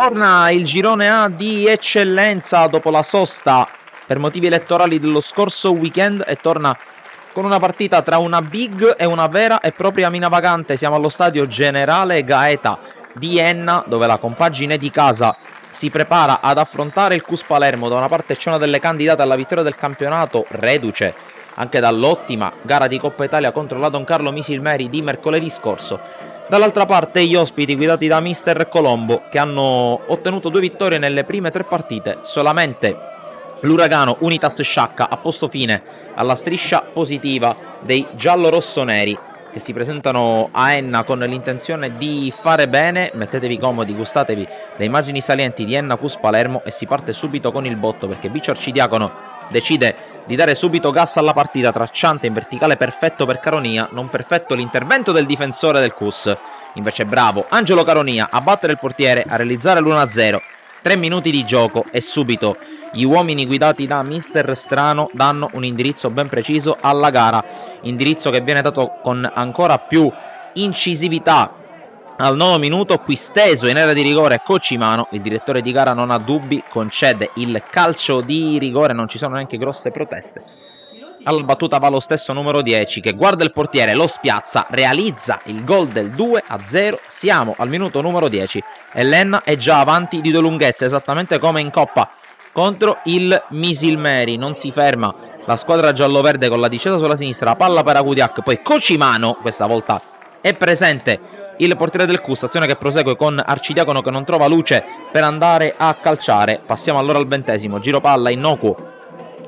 Torna il girone A di eccellenza dopo la sosta per motivi elettorali dello scorso weekend e torna con una partita tra una big e una vera e propria mina vagante. Siamo allo stadio Generale Gaeta di Enna, dove la compagine di casa si prepara ad affrontare il Cus Palermo. Da una parte c'è una delle candidate alla vittoria del campionato, reduce anche dall'ottima gara di Coppa Italia contro la Don Carlo Misilmeri di mercoledì scorso. Dall'altra parte gli ospiti guidati da Mister Colombo, che hanno ottenuto 2 vittorie nelle prime 3 partite. Solamente l'Uragano Unitas Sciacca ha posto fine alla striscia positiva dei giallo-rossoneri, che si presentano a Enna con l'intenzione di fare bene. Mettetevi comodi, gustatevi le immagini salienti di Enna Cus Palermo e si parte subito con il botto, perché Bicio Arcidiacono decide di dare subito gas alla partita, tracciante in verticale perfetto per Caronia. Non perfetto l'intervento del difensore del Cus, invece bravo Angelo Caronia a battere il portiere, a realizzare l'1-0. 3 minuti di gioco e subito gli uomini guidati da Mister Strano danno un indirizzo ben preciso alla gara, indirizzo che viene dato con ancora più incisività al 9° minuto, qui steso in area di rigore Cocimano. Il direttore di gara non ha dubbi, concede il calcio di rigore, non ci sono neanche grosse proteste. Alla battuta va lo stesso numero 10 che guarda il portiere, lo spiazza, realizza il gol del 2-0. Siamo al minuto numero 10 e l'Enna è già avanti di 2 lunghezze, esattamente come in Coppa contro il Misilmeri. Non si ferma la squadra gialloverde con la discesa sulla sinistra, palla per Agudiak, poi Cocimano, questa volta è presente il portiere del Cus, azione che prosegue con Arcidiacono che non trova luce per andare a calciare. Passiamo allora al 20°, giro palla innocuo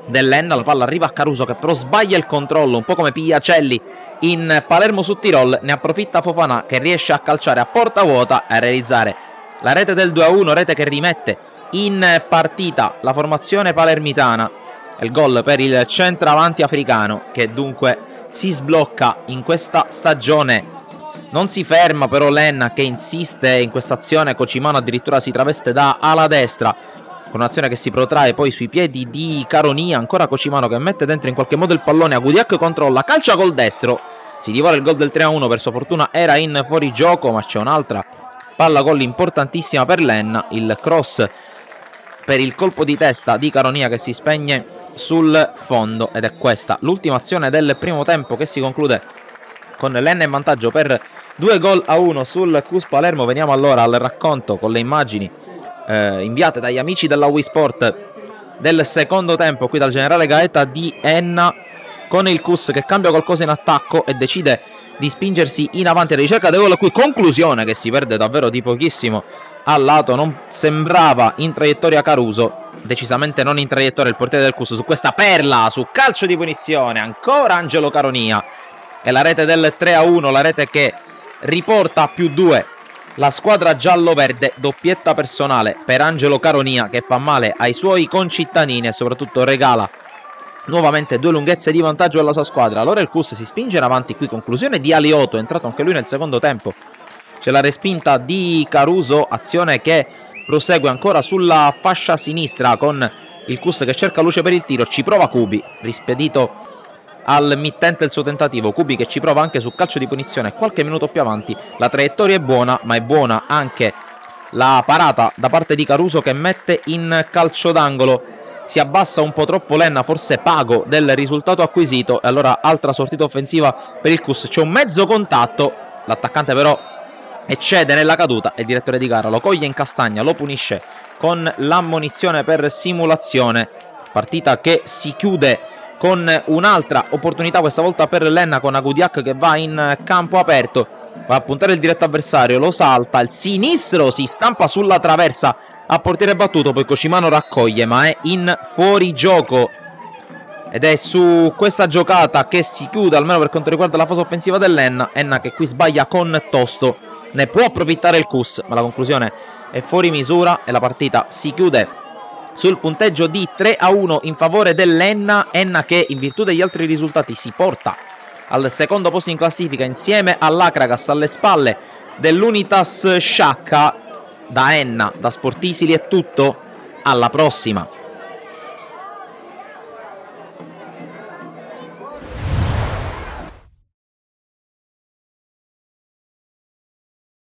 dell'Enna, la palla arriva a Caruso che però sbaglia il controllo, un po' come Pigliacelli in Palermo su Tirol. Ne approfitta Fofanà che riesce a calciare a porta vuota e a realizzare la rete del 2-1, rete che rimette in partita la formazione palermitana. Il gol per il centravanti africano, che dunque si sblocca in questa stagione. Non si ferma però l'Enna, che insiste in questa azione. Cocimano addirittura si traveste da ala destra, con un'azione che si protrae poi sui piedi di Caronia. Ancora Cocimano che mette dentro in qualche modo il pallone, Agudiak controlla, calcia col destro, si divora il gol del 3-1. Per sua fortuna era in fuorigioco, ma c'è un'altra palla gol importantissima per l'Enna, il cross per il colpo di testa di Caronia che si spegne sul fondo. Ed è questa l'ultima azione del primo tempo, che si conclude con l'Enna in vantaggio per 2-1 sul Cus Palermo. Veniamo allora al racconto con le immagini inviate dagli amici della Wii Sport del secondo tempo qui dal Generale Gaeta di Enna, con il Cus che cambia qualcosa in attacco e decide di spingersi in avanti alla ricerca del gol, qui conclusione che si perde davvero di pochissimo al lato. Non sembrava in traiettoria Caruso, decisamente non in traiettoria il portiere del Cus su questa perla, su calcio di punizione ancora Angelo Caronia, e la rete del 3-1, la rete che riporta a +2 la squadra giallo-verde. Doppietta personale per Angelo Caronia, che fa male ai suoi concittadini e soprattutto regala nuovamente 2 lunghezze di vantaggio alla sua squadra. Allora il Cus si spinge in avanti, qui conclusione di Aliotto, è entrato anche lui nel secondo tempo. C'è la respinta di Caruso, azione che prosegue ancora sulla fascia sinistra con il Cus che cerca luce per il tiro. Ci prova Cubi, rispedito al mittente il suo tentativo. Cubi che ci prova anche su calcio di punizione qualche minuto più avanti. La traiettoria è buona, ma è buona anche la parata da parte di Caruso che mette in calcio d'angolo. Si abbassa un po' troppo l'Enna, forse pago del risultato acquisito, e allora altra sortita offensiva per il Cus. C'è un mezzo contatto, l'attaccante però eccede nella caduta e il direttore di gara lo coglie in castagna, lo punisce con l'ammonizione per simulazione. Partita che si chiude con un'altra opportunità, questa volta per l'Enna, con Agudiak che va in campo aperto, va a puntare il diretto avversario, lo salta, il sinistro si stampa sulla traversa a portiere battuto, poi Cocimano raccoglie ma è in fuorigioco. Ed è su questa giocata che si chiude, almeno per quanto riguarda la fase offensiva dell'Enna. Enna che qui sbaglia con Tosto, ne può approfittare il Cus, ma la conclusione è fuori misura e la partita si chiude sul punteggio di 3-1 in favore dell'Enna. Enna che in virtù degli altri risultati si porta al secondo posto in classifica insieme all'Acragas, alle spalle dell'Unitas Sciacca. Da Enna, da Sportisili è tutto, alla prossima.